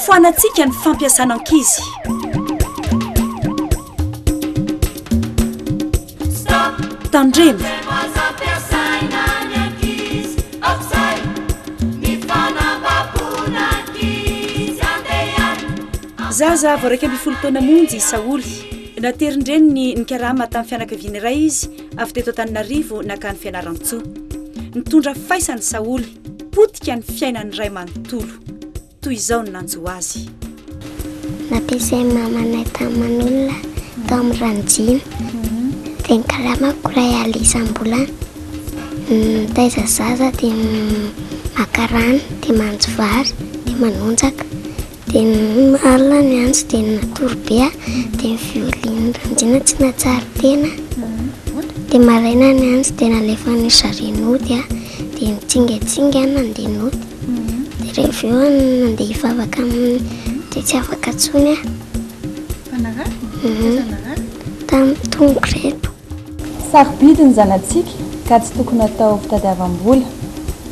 foanatsika ny fampiasan'ankizy. Tandremo zaza vao raika ambin'ny folo taona monjy Saholy naterindreniny ny karama tamin'ny fianakaviana iray izy avy teto Antananarivo nakany fianaran-tsoa. Nitondra faisany Saholy potika ny fiainany ray manontolo toy izao ny nanjo azy. Nampiasay mamanay tamin'olona tao amin'ny ranojina dia ny karamako ray alina isam-bolana mitaiza zaza dia makarana dia manjo vary dia manonjaka dia ny alina ny anjo dia ny natorobea dia ny violina ranjina tsy natsara tena dia maraina ny anjo dia nalefa ny zarenody dia nitsingatsinga nandeha nody dia rehefa eo nandeha hivavaka aminy dia tsy afaka tsony tamin'ny tongo reto. Sarobidy ny zanatsika ka tsy tokony atao fitadiavam-bola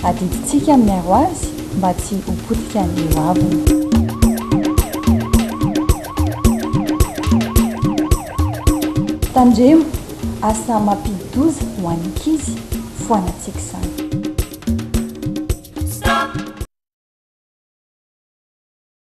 adiditsika miaro azy mba tsy hopotika ny eo aviny. Tandremo asa mampidi-doza ho an'ny ankizy foanatsika izany.